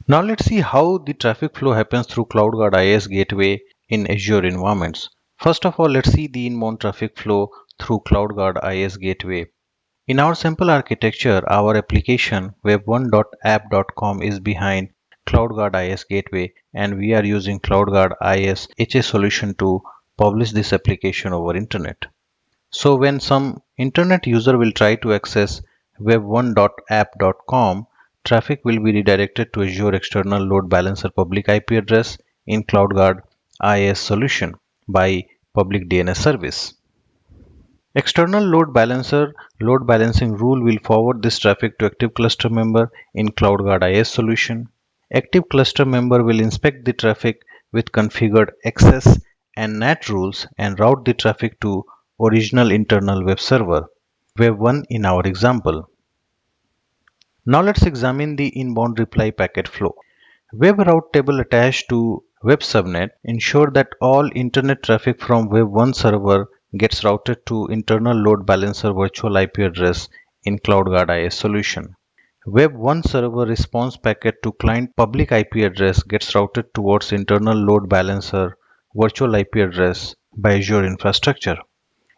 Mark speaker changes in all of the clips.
Speaker 1: Now let's see how the traffic flow happens through CloudGuard IaaS gateway in Azure environments. First of all, let's see the inbound traffic flow through CloudGuard IaaS gateway. In our simple architecture, our application web1.app.com is behind CloudGuard IaaS gateway, and we are using CloudGuard IaaS HA solution to publish this application over internet. So when some internet user will try to access web1.app.com, traffic will be redirected to Azure External Load Balancer public IP address in CloudGuard IaaS solution by public DNS service. External load balancer load balancing rule will forward this traffic to active cluster member in CloudGuard IaaS solution. Active cluster member will inspect the traffic with configured access and NAT rules and route the traffic to original internal web server, Web1 in our example. Now let's examine the inbound reply packet flow. Web route table attached to web subnet ensure that all internet traffic from Web1 server gets routed to internal load balancer virtual IP address in CloudGuard IaaS solution. Web1 server response packet to client public IP address gets routed towards internal load balancer virtual IP address by Azure infrastructure.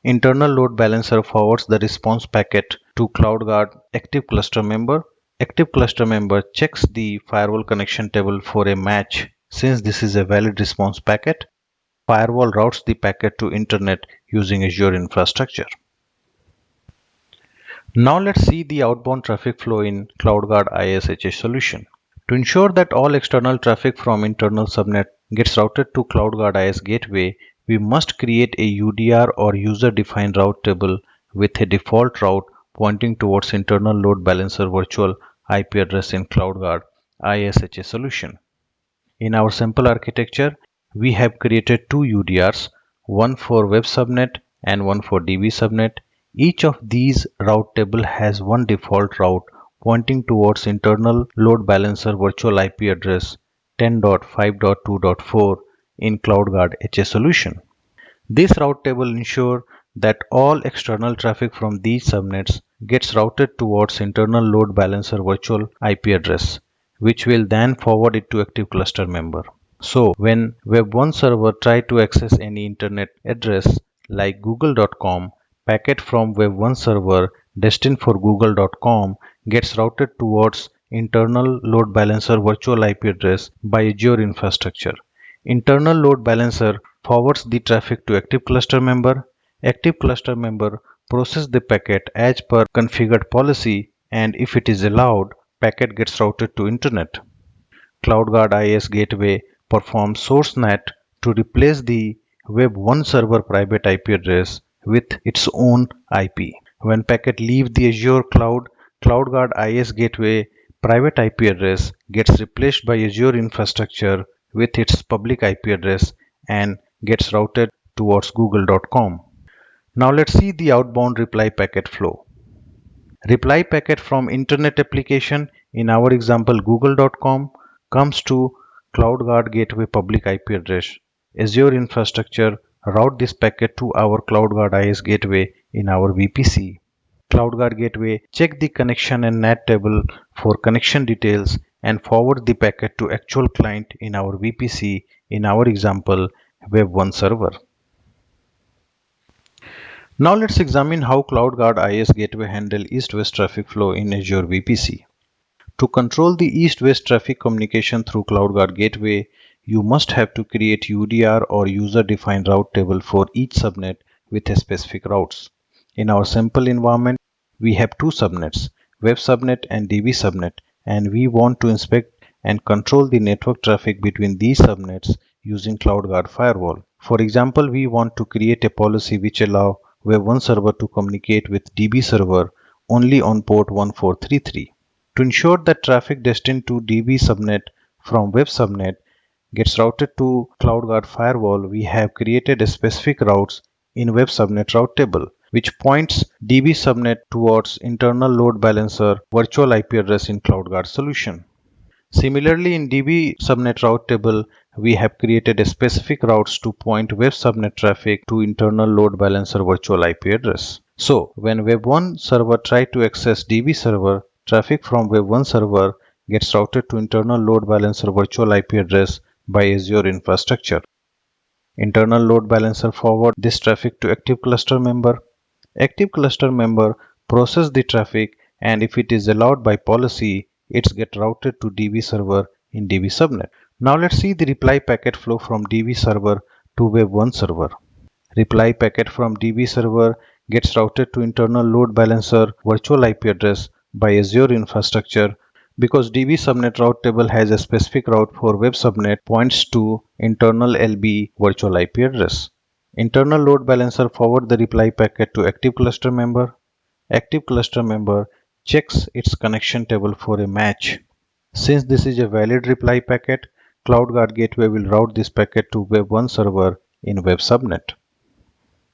Speaker 1: Internal load balancer forwards the response packet to CloudGuard active cluster member. Active cluster member checks the firewall connection table for a match. Since this is a valid response packet, firewall routes the packet to internet using Azure infrastructure. Now let's see the outbound traffic flow in CloudGuard IaaS HA solution. To ensure that all external traffic from internal subnet gets routed to CloudGuard IaaS gateway, we must create a UDR or user-defined route table with a default route pointing towards internal load balancer virtual IP address in CloudGuard IaaS HA solution. In our simple architecture, we have created two UDRs, one for web subnet and one for DB subnet. Each of these route table has one default route pointing towards internal load balancer virtual IP address 10.5.2.4 in CloudGuard HA solution. This route table ensures that all external traffic from these subnets gets routed towards internal load balancer virtual IP address, which will then forward it to active cluster member. So when Web1 server try to access any internet address like google.com, packet from Web1 server destined for google.com gets routed towards internal load balancer virtual IP address by Azure infrastructure. Internal load balancer forwards the traffic to active cluster member. Active cluster member processes the packet as per configured policy, and if it is allowed, packet gets routed to internet. CloudGuard IaaS gateway performs source NAT to replace the Web1 server private IP address with its own IP. When packet leaves the Azure cloud, CloudGuard IaaS gateway private IP address gets replaced by Azure infrastructure with its public IP address and gets routed towards google.com. Now let's see the outbound reply packet flow. Reply packet from internet application, in our example google.com, comes to CloudGuard gateway public IP address. Azure infrastructure route this packet to our CloudGuard IaaS gateway in our VPC. CloudGuard gateway check the connection and NAT table for connection details and forward the packet to actual client in our VPC, in our example Web1 server. Now let's examine how CloudGuard IaaS gateway handle east-west traffic flow in Azure VPC. To control the east-west traffic communication through CloudGuard gateway, you must have to create UDR or user-defined route table for each subnet with a specific routes. In our simple environment, we have two subnets, web subnet and DB subnet, and we want to inspect and control the network traffic between these subnets using CloudGuard firewall. For example, we want to create a policy which allow Web1 server to communicate with DB server only on port 1433. To ensure that traffic destined to DB subnet from web subnet gets routed to CloudGuard firewall, we have created a specific routes in web subnet route table, which points DB subnet towards internal load balancer virtual IP address in CloudGuard solution. Similarly, in DB subnet route table, we have created a specific routes to point web subnet traffic to internal load balancer virtual IP address. So when Web1 server try to access DB server, traffic from Web1 server gets routed to internal load balancer virtual IP address by Azure infrastructure. Internal load balancer forward this traffic to active cluster member. Active cluster member process the traffic, and if it is allowed by policy, it's get routed to DB server in DB subnet. Now let's see the reply packet flow from DB server to Web1 server. Reply packet from DB server gets routed to internal load balancer virtual IP address by Azure infrastructure. Because DB subnet route table has a specific route for web subnet points to internal LB virtual IP address. Internal load balancer forward the reply packet to active cluster member. Active cluster member checks its connection table for a match. Since this is a valid reply packet, CloudGuard Gateway will route this packet to Web1 server in Web Subnet.